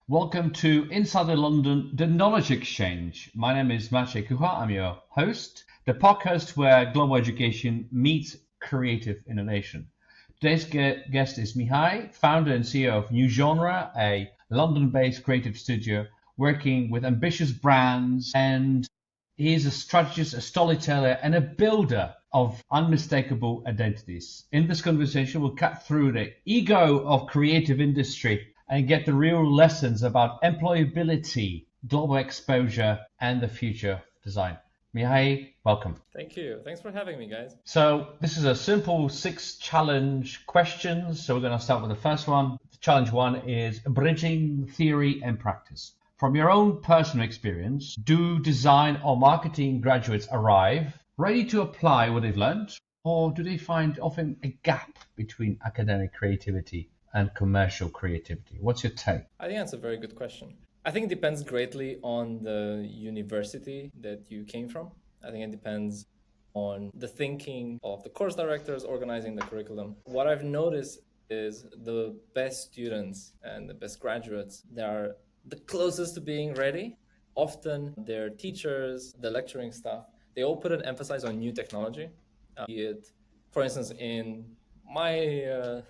Welcome to Inside the London, the Knowledge Exchange. My name is Maciej Kucha. I'm your host, the podcast where global education meets creative innovation. Today's guest is Mihai, founder and CEO of New Genre, a London-based creative studio working with ambitious brands, and he is a strategist, a storyteller, and a builder of unmistakable identities. In this conversation, we'll cut through the ego of creative industry and get the real lessons about employability, global exposure, and the future of design. Mihai, welcome. Thank you. Thanks for having me, guys. So this is a simple 6 challenge questions. So we're going to start with the first one. Challenge 1 is bridging theory and practice. From your own personal experience, do design or marketing graduates arrive ready to apply what they've learned, or do they find often a gap between academic creativity and commercial creativity? What's your take? I think that's a very good question. I think it depends greatly on the university that you came from. I think it depends on the thinking of the course directors organizing the curriculum. What I've noticed is the best students and the best graduates, they are the closest to being ready. Often their teachers, the lecturing staff, they all put an emphasis on new technology. Be it, for instance, in my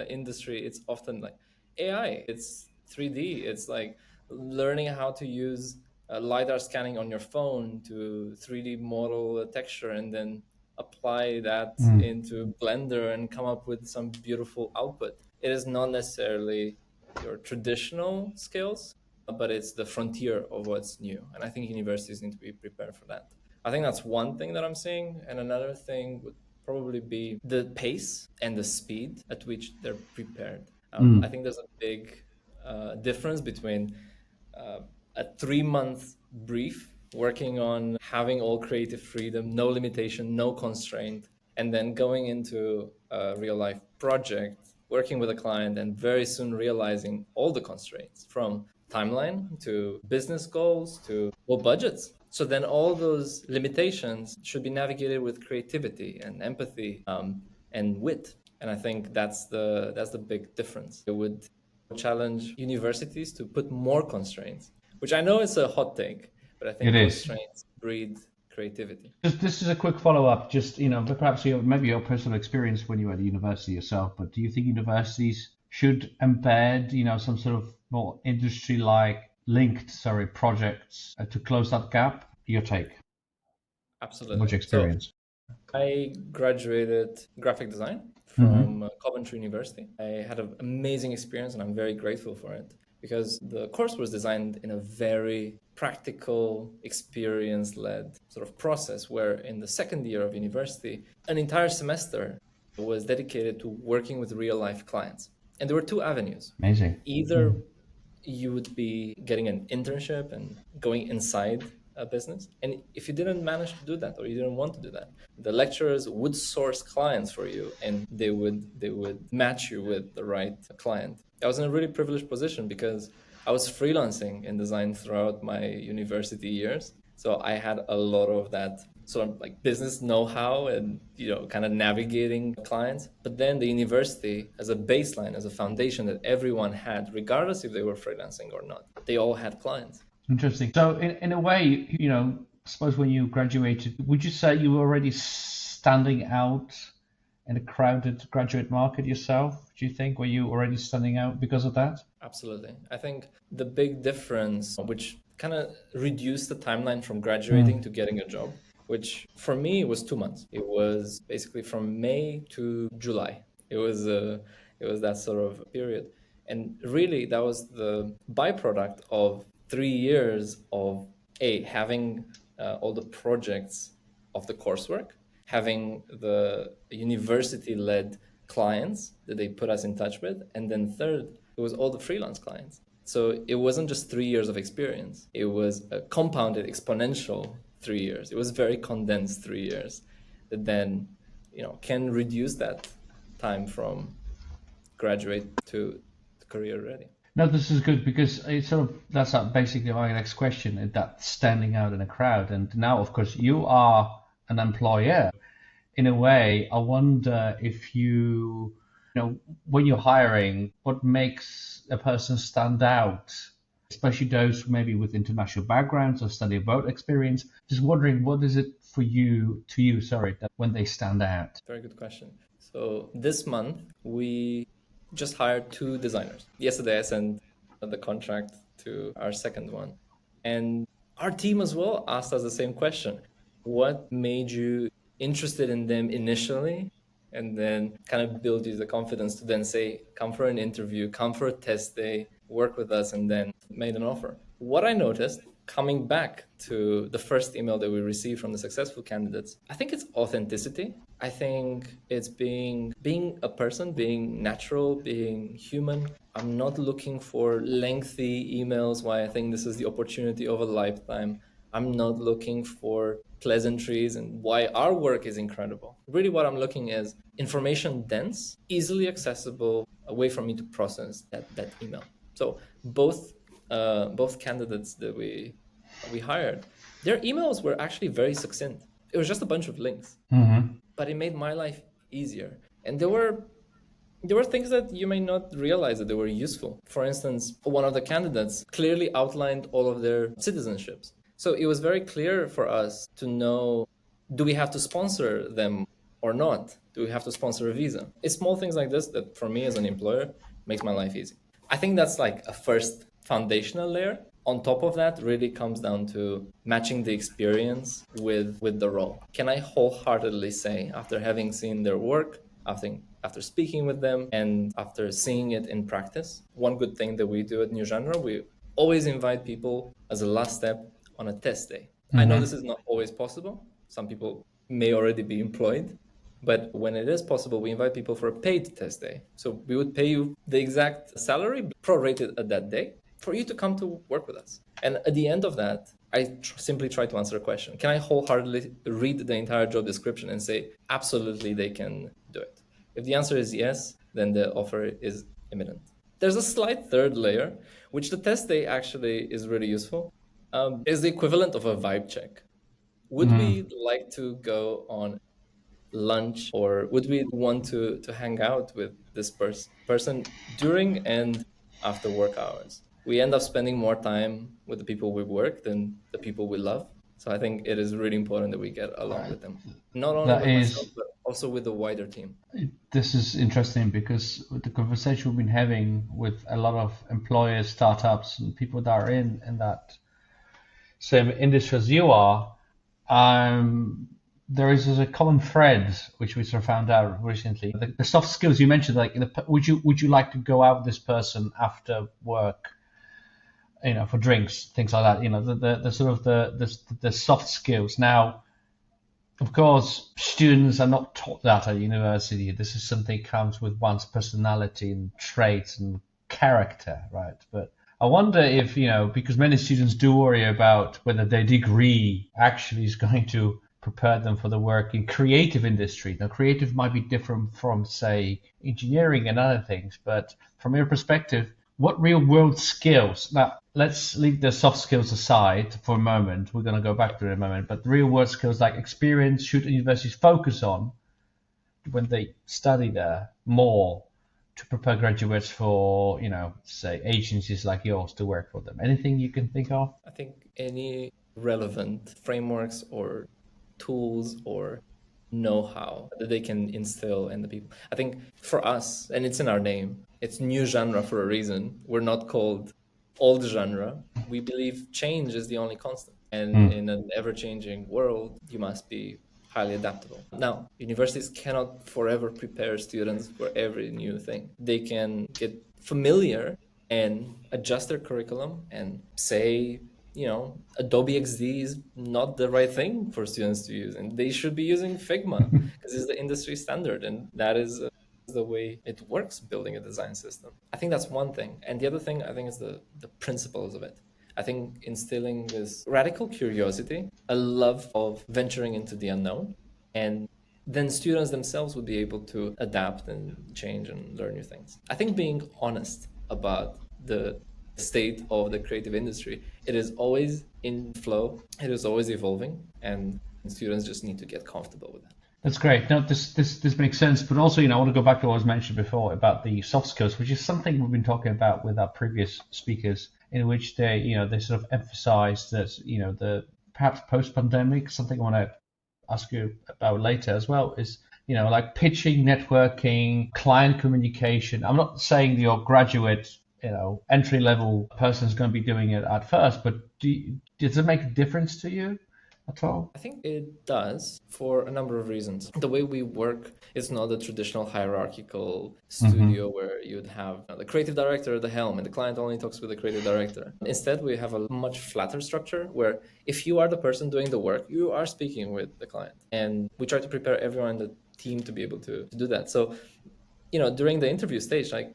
industry, it's often like AI, it's 3D, it's like learning how to use LiDAR scanning on your phone to 3D model a texture and then apply that into Blender and come up with some beautiful output. It is not necessarily your traditional skills, but it's the frontier of what's new. And I think universities need to be prepared for that. I think that's one thing that I'm seeing. And another thing would probably be the pace and the speed at which they're prepared. I think there's a big difference between a 3-month brief working on having all creative freedom, no limitation, no constraint, and then going into a real life project, working with a client and very soon realizing all the constraints from timeline to business goals to budgets. So then all those limitations should be navigated with creativity and empathy and wit. And I think that's the big difference. It would challenge universities to put more constraints, which I know is a hot take, but I think constraints breed creativity. This is a quick follow-up, just, perhaps maybe your personal experience when you were at the university yourself, but do you think universities should embed, some sort of more industry-like projects to close that gap? Your take? Absolutely. What's your experience? So I graduated graphic design from Coventry University. I had an amazing experience and I'm very grateful for it because the course was designed in a very practical, experience-led sort of process where in the second year of university, an entire semester was dedicated to working with real-life clients. And there were 2 avenues. Amazing. Either you would be getting an internship and going inside a business. And if you didn't manage to do that or you didn't want to do that, the lecturers would source clients for you and they would match you with the right client. I was in a really privileged position because I was freelancing in design throughout my university years. So I had a lot of that sort of like business know-how and, kind of navigating clients. But then the university as a baseline, as a foundation that everyone had, regardless if they were freelancing or not, they all had clients. Interesting. So in a way, I suppose when you graduated, would you say you were already standing out in a crowded graduate market yourself? Do you think? Were you already standing out because of that? Absolutely. I think the big difference, which kind of reduced the timeline from graduating to getting a job, which for me was 2 months. It was basically from May to July. It was that sort of period. And really that was the byproduct of 3 years of having all the projects of the coursework, having the university-led clients that they put us in touch with, and then third, it was all the freelance clients. So it wasn't just 3 years of experience. It was a compounded, exponential 3 years. It was very condensed 3 years that then, can reduce that time from graduate to career ready. No, this is good because that's basically my next question, that standing out in a crowd. And now, of course, you are an employer. In a way, I wonder if you When you're hiring, what makes a person stand out, especially those maybe with international backgrounds or study abroad experience? Just wondering, what is it for you, that when they stand out? Very good question. So this month we just hired 2 designers. Yesterday I sent the contract to our second one. And our team as well asked us the same question. What made you interested in them initially? And then kind of build you the confidence to then say, come for an interview, come for a test day, work with us, and then made an offer. What I noticed coming back to the first email that we received from the successful candidates, I think it's authenticity. I think it's being a person, being natural, being human. I'm not looking for lengthy emails why I think this is the opportunity of a lifetime. I'm not looking for pleasantries and why our work is incredible. Really what I'm looking is information dense, easily accessible, a way for me to process that email. So both candidates that we hired, their emails were actually very succinct. It was just a bunch of links, but it made my life easier. And there were things that you may not realize that they were useful. For instance, one of the candidates clearly outlined all of their citizenships. So it was very clear for us to know, do we have to sponsor them or not? Do we have to sponsor a visa? It's small things like this that for me as an employer makes my life easy. I think that's like a first foundational layer. On top of that, really comes down to matching the experience with the role. Can I wholeheartedly say, after having seen their work, after speaking with them, and after seeing it in practice, one good thing that we do at New Genre, we always invite people as a last step on a test day. I know this is not always possible. Some people may already be employed, but when it is possible, we invite people for a paid test day. So we would pay you the exact salary prorated at that day for you to come to work with us. And at the end of that, I simply try to answer a question. Can I wholeheartedly read the entire job description and say, absolutely, they can do it? If the answer is yes, then the offer is imminent. There's a slight third layer, which the test day actually is really useful, is the equivalent of a vibe check. Would we like to go on lunch, or would we want to hang out with this person during and after work hours? We end up spending more time with the people we work than the people we love. So I think it is really important that we get along with them, not only with myself, but also with the wider team. This is interesting because with the conversation we've been having with a lot of employers, startups, and people that are in that same industry as you are, there is a common thread which we sort of found out recently. The soft skills you mentioned, like would you like to go out with this person after work, for drinks, things like that. The sort of the soft skills. Now, of course, students are not taught that at university. This is something that comes with one's personality and traits and character, right? But I wonder if, because many students do worry about whether their degree actually is going to prepare them for the work in creative industry. Now, creative might be different from, say, engineering and other things, but from your perspective, what real world skills? Now, let's leave the soft skills aside for a moment. We're going to go back to it in a moment, but real world skills like experience should universities focus on when they study there more to prepare graduates for, say, agencies like yours to work for them? Anything you can think of? I think any relevant frameworks or tools or know-how that they can instill in the people. I think for us, and it's in our name, it's New Genre for a reason. We're not called old genre. We believe change is the only constant. And in an ever-changing world, you must be highly adaptable. Now, universities cannot forever prepare students for every new thing. They can get familiar and adjust their curriculum and say, Adobe XD is not the right thing for students to use, and they should be using Figma because it's the industry standard, and that is the way it works building a design system. I think that's one thing. And the other thing, I think, is the principles of it. I think instilling this radical curiosity, a love of venturing into the unknown, and then students themselves would be able to adapt and change and learn new things. I think being honest about the state of the creative industry, it is always in flow, it is always evolving, and students just need to get comfortable with that. That's great. No, this makes sense. But also, I want to go back to what was mentioned before about the soft skills, which is something we've been talking about with our previous speakers, in which they sort of emphasize that, the perhaps post-pandemic, something I want to ask you about later as well is, like pitching, networking, client communication. I'm not saying your graduate, entry level person is going to be doing it at first, but does it make a difference to you at all? I think it does for a number of reasons. The way we work is not a traditional hierarchical Mm-hmm. studio where you'd have the creative director at the helm and the client only talks with the creative director. Instead, we have a much flatter structure where if you are the person doing the work, you are speaking with the client. And we try to prepare everyone in the team to be able to do that. So, during the interview stage, like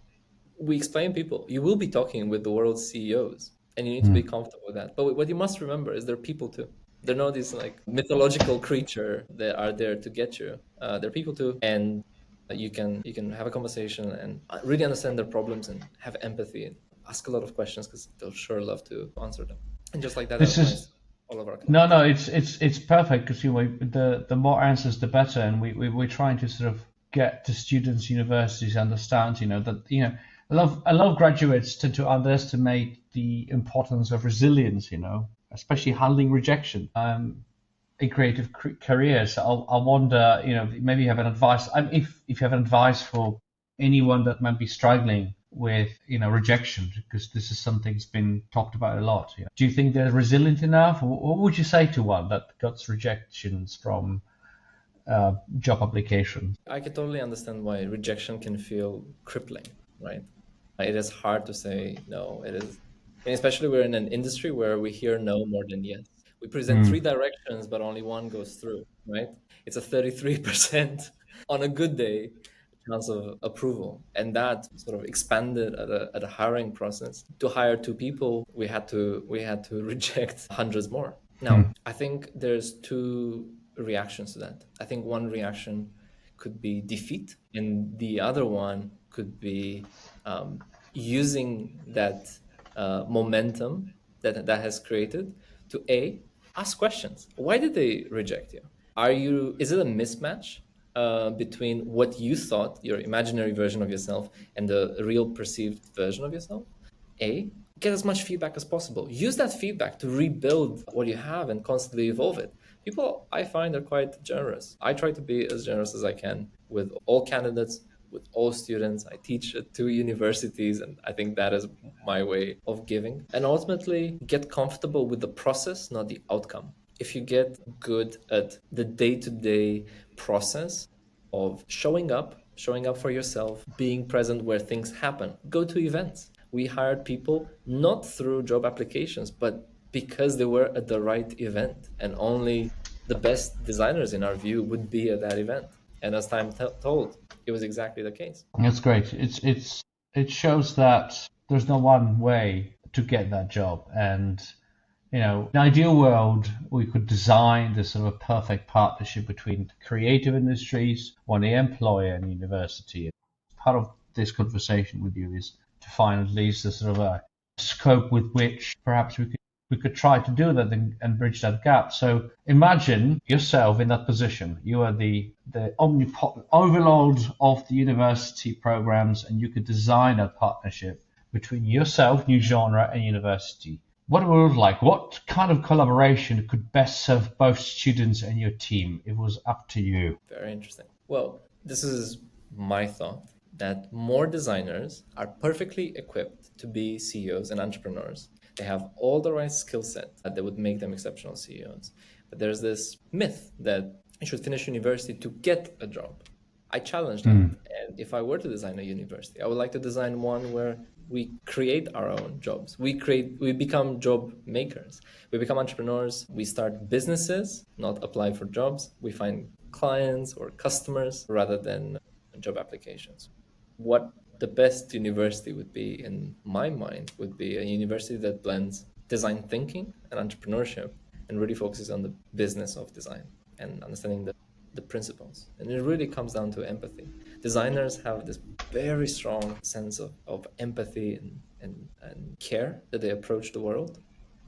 we explain people, you will be talking with the world's CEOs and you need to be comfortable with that. But what you must remember is they're people too. They're not these like mythological creature that are there to get you. They're people too, and you can have a conversation and really understand their problems and have empathy and ask a lot of questions because they'll sure love to answer them. And just like that This applies is to all of our No, clients. no, it's perfect because the more answers the better, and we're trying to sort of get the students, universities understand, that a lot of graduates tend to underestimate the importance of resilience, especially handling rejection in creative careers. I wonder, maybe you have an advice. If you have an advice for anyone that might be struggling with, rejection, because this is something that's been talked about a lot. Do you think they're resilient enough? What would you say to one that got rejections from job applications? I can totally understand why rejection can feel crippling, right? It is hard to say no. It is, and especially we're in an industry where we hear no more than yes. We present three directions, but only one goes through, right? It's a 33% on a good day chance of approval. And that sort of expanded at a hiring process. To hire two people, we had to reject hundreds more. Now, I think there's two reactions to that. I think one reaction could be defeat, and the other one could be using that momentum that has created to ask questions. Why did they reject you? Is it a mismatch between what you thought, your imaginary version of yourself, and the real perceived version of yourself? Get as much feedback as possible. Use that feedback to rebuild what you have and constantly evolve it. People, I find, are quite generous. I try to be as generous as I can with all candidates, with all students. I teach at two universities, and I think that is my way of giving. And ultimately, get comfortable with the process, not the outcome. If you get good at the day-to-day process of showing up for yourself, being present where things happen, go to events. We hired people not through job applications, but because they were at the right event, and only the best designers in our view would be at that event. And as time told, it was exactly the case. That's great. It shows that there's no one way to get that job, and in an ideal world, we could design this sort of perfect partnership between creative industries, one the employer and university. Part of this conversation with you is to find at least a sort of a scope with which perhaps we could try to do that and bridge that gap. So imagine yourself in that position. You are the overlord of the university programs, and you could design a partnership between yourself, new genre, and university. What would it look like? What kind of collaboration could best serve both students and your team? It was up to you. Very interesting. Well, this is my thought that more designers are perfectly equipped to be CEOs and entrepreneurs. They have all the right skill set that would make them exceptional CEOs. But there's this myth that you should finish university to get a job. I challenge that. And if I were to design a university, I would like to design one where we create our own jobs. We become job makers. We become entrepreneurs. We start businesses, not apply for jobs. We find clients or customers rather than job applications. What the best university would be, in my mind, would be a university that blends design thinking and entrepreneurship and really focuses on the business of design and understanding the principles. And it really comes down to empathy. Designers have this very strong sense of empathy and care that they approach the world.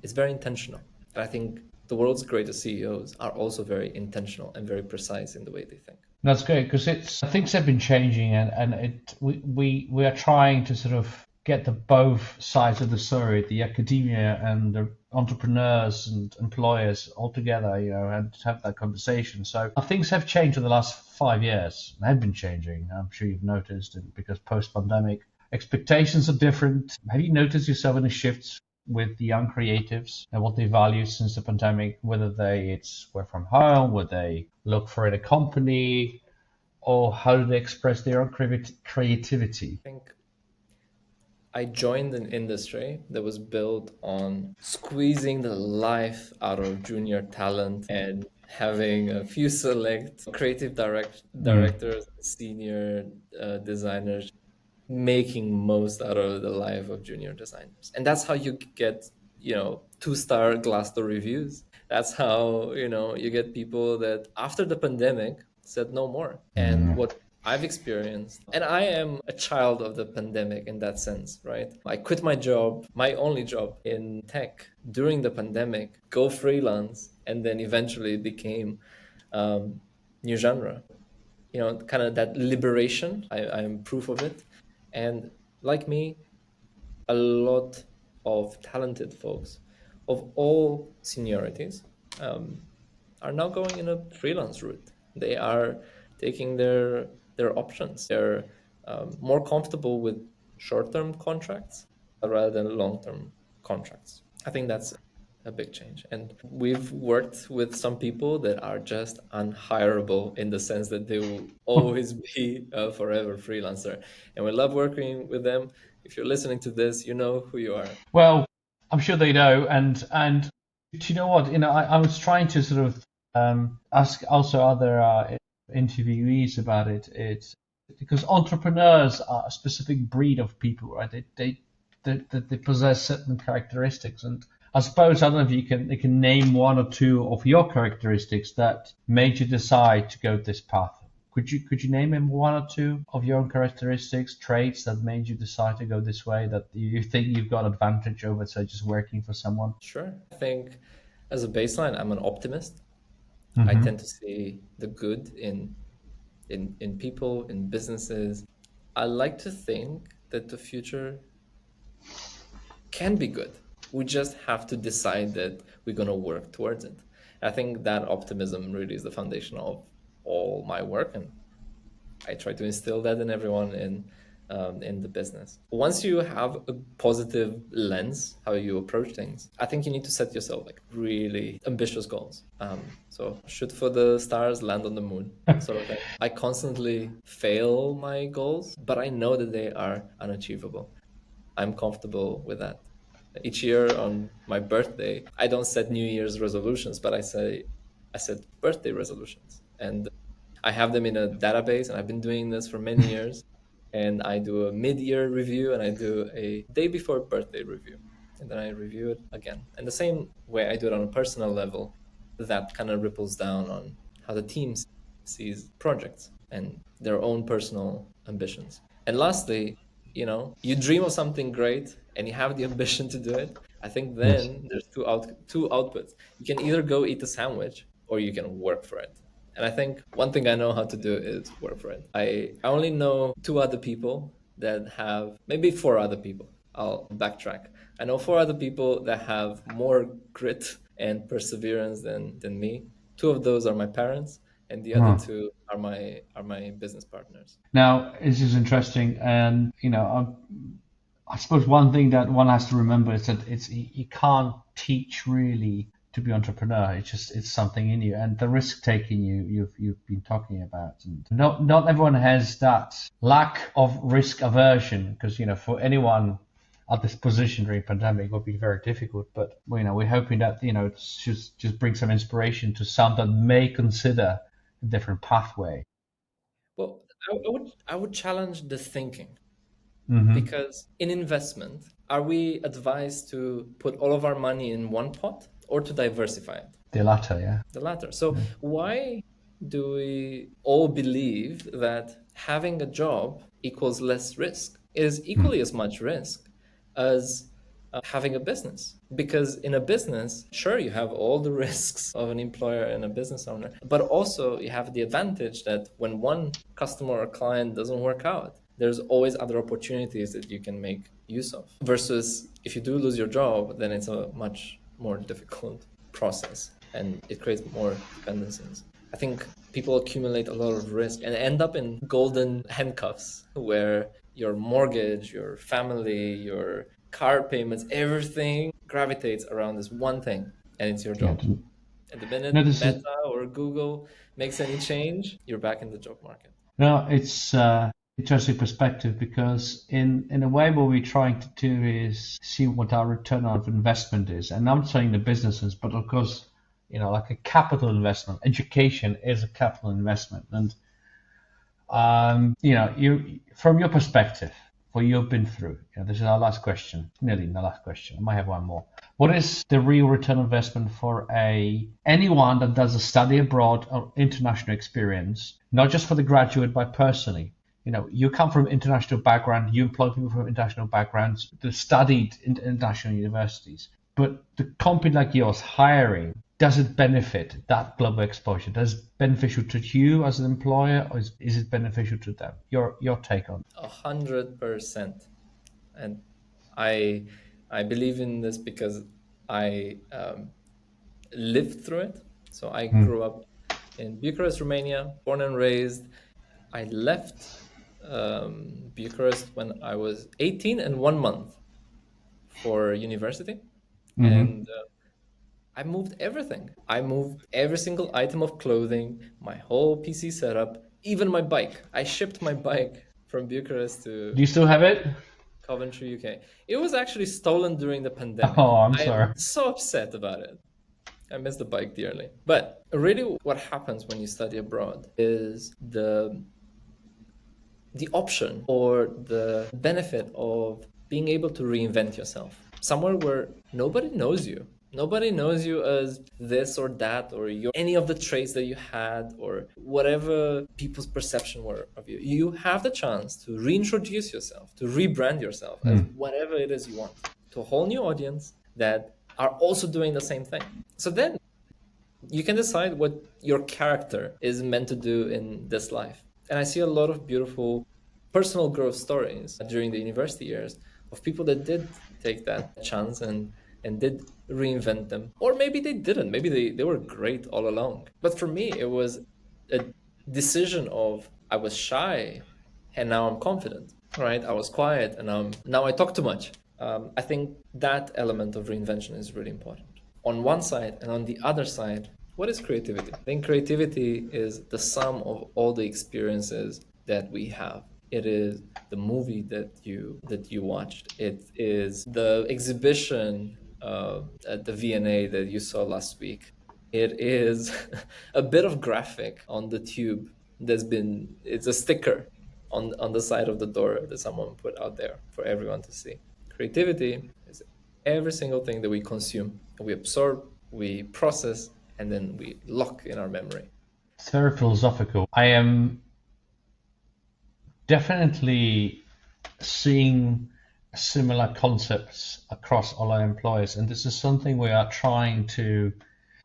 It's very intentional. And I think the world's greatest CEOs are also very intentional and very precise in the way they think. That's great because it's things have been changing, and we are trying to sort of get the both sides of the story, the academia and the entrepreneurs and employers all together, and to have that conversation. So things have changed in the last 5 years. They have been changing. I'm sure you've noticed, and because post-pandemic expectations are different. Have you noticed yourself any shifts with the young creatives and what they value since the pandemic, whether it's work from home, whether they look for it in a company, or how do they express their own creativity? I think I joined an industry that was built on squeezing the life out of junior talent and having a few select creative Mm. directors, senior designers making most out of the life of junior designers. And that's how you get, 2-star Glassdoor reviews. That's how, you get people that after the pandemic said no more. And Mm. what I've experienced, and I am a child of the pandemic in that sense, right? I quit my job, my only job in tech during the pandemic, go freelance, and then eventually it became new genre. Kind of that liberation. I'm proof of it. And like me, a lot of talented folks of all seniorities are now going in a freelance route. They are taking their options. They're more comfortable with short-term contracts rather than long-term contracts. I think that's a big change. And we've worked with some people that are just unhireable in the sense that they will always be a forever freelancer. And we love working with them. If you're listening to this, you know who you are. Well, I'm sure they know, and do you know what? I was trying to sort of ask also other interviewees about it. It's because entrepreneurs are a specific breed of people, right? They possess certain characteristics, and I suppose I don't know if you can name one or two of your characteristics that made you decide to go this path. Could you name him one or two of your own characteristics, traits that made you decide to go this way, that you think you've got advantage over, say, just working for someone? Sure. I think as a baseline, I'm an optimist. I Mm-hmm. tend to see the good in people, in businesses. I like to think that the future can be good. We just have to decide that we're going to work towards it. I think that optimism really is the foundation of all my work, and I try to instill that in everyone in the business. Once you have a positive lens how you approach things, I think you need to set yourself like really ambitious goals. So shoot for the stars, land on the moon, sort of thing. I constantly fail my goals, but I know that they are unachievable. I'm comfortable with that. Each year on my birthday, I don't set New Year's resolutions, but I set birthday resolutions. And I have them in a database, and I've been doing this for many years. And I do a mid-year review, and I do a day before birthday review, and then I review it again. And the same way I do it on a personal level, that kind of ripples down on how the team sees projects and their own personal ambitions. And lastly, you dream of something great and you have the ambition to do it. I think Yes. then there's two outputs. You can either go eat a sandwich or you can work for it. And I think one thing I know how to do is work for it. I only know two other people that have, maybe four other people. I'll backtrack. I know four other people that have more grit and perseverance than me. Two of those are my parents, and the other Huh. two are my business partners. Now, this is interesting, and I suppose one thing that one has to remember is that you can't teach really to be entrepreneur. It's something in you, and the risk taking you've been talking about, and not everyone has that lack of risk aversion, because for anyone at this position during pandemic would be very difficult. But we're hoping that it's just bring some inspiration to some that may consider a different pathway. Well, I would challenge the thinking, Hmm. because in investment, are we advised to put all of our money in one pot or to diversify it? The latter, yeah. The latter. So why do we all believe that having a job equals less risk? It is Hmm. equally as much risk as having a business. Because in a business, sure, you have all the risks of an employer and a business owner, but also you have the advantage that when one customer or client doesn't work out, there's always other opportunities that you can make use of. Versus if you do lose your job, then it's a much more difficult process and it creates more dependencies. I think people accumulate a lot of risk and end up in golden handcuffs where your mortgage, your family, your car payments, everything gravitates around this one thing, and it's your job. And the minute Meta or Google makes any change, you're back in the job market. No, it's interesting perspective, because in a way what we're trying to do is see what our return on investment is. And I'm saying the businesses, but of course, like a capital investment, education is a capital investment. And, you from your perspective, what you've been through, this is our last question, nearly the last question. I might have one more. What is the real return on investment for anyone that does a study abroad or international experience, not just for the graduate, but personally? You come from international background, you employ people from international backgrounds that studied in international universities. But the company like yours hiring, does it benefit that global exposure? Does it beneficial to you as an employer, or is it beneficial to them? Your take on it. 100%. And I believe in this because I lived through it. So I grew up in Bucharest, Romania, born and raised. I left Bucharest when I was 18 and 1 month for university. And I moved everything. I moved every single item of clothing, my whole PC setup, even my bike. I shipped my bike from Bucharest to... Do you still have it? Coventry, UK. It was actually stolen during the pandemic. Oh, I'm sorry. I'm so upset about it. I miss the bike dearly. But really what happens when you study abroad is the option or the benefit of being able to reinvent yourself. Somewhere where nobody knows you. Nobody knows you as this or that, or any of the traits that you had, or whatever people's perception were of you. You have the chance to reintroduce yourself, to rebrand yourself as whatever it is you want, to a whole new audience that are also doing the same thing. So then you can decide what your character is meant to do in this life. And I see a lot of beautiful personal growth stories during the university years of people that did take that chance and did reinvent them. Or maybe they didn't. Maybe they were great all along. But for me, it was a decision of I was shy and now I'm confident, right? I was quiet and now I talk too much. I think that element of reinvention is really important. On one side, and on the other side, what is creativity? I think creativity is the sum of all the experiences that we have. It is the movie that you watched. It is the exhibition at the V&A that you saw last week. It is a bit of graphic on the tube it's a sticker on the side of the door that someone put out there for everyone to see. Creativity is every single thing that we consume, we absorb, we process, and then we lock in our memory. It's very philosophical. I am definitely seeing similar concepts across all our employers, and this is something we are trying to...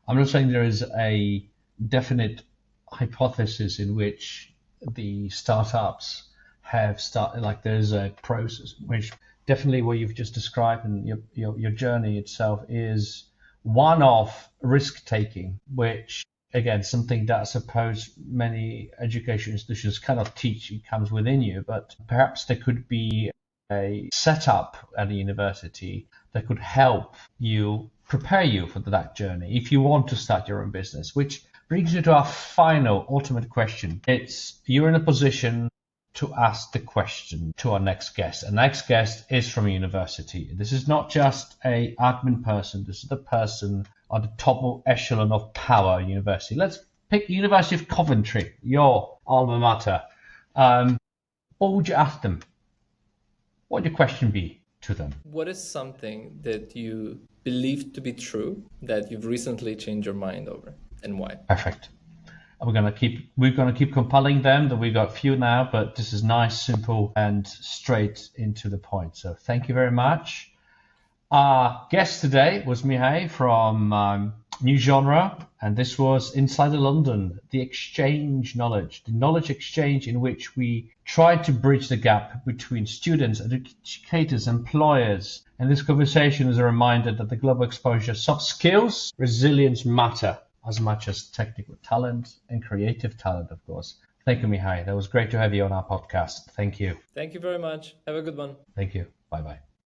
I'm not saying there is a definite hypothesis in which the startups have started, like there's a process, which definitely what you've just described and your journey itself is one of risk-taking, which again, something that I suppose many education institutions cannot teach. It comes within you, but perhaps there could be a setup at a university that could help you prepare you for that journey if you want to start your own business, which brings you to our final ultimate question. It's you're in a position to ask the question to our next guest. Our next guest is from a university. This is not just a admin person. This is the person at the top echelon of power university. Let's pick University of Coventry, your alma mater. What would you ask them? What would your question be to them? What is something that you believe to be true that you've recently changed your mind over, and why? Perfect. We're gonna keep compiling them. That we got a few now, but this is nice, simple, and straight into the point. So thank you very much. Our guest today was Mihai from New Genre, and this was Inside London, the exchange knowledge, the knowledge exchange in which we try to bridge the gap between students, educators, employers. And this conversation is a reminder that the global exposure, soft skills, resilience matter as much as technical talent and creative talent, of course. Thank you, Mihai. That was great to have you on our podcast. Thank you. Thank you very much. Have a good one. Thank you. Bye-bye.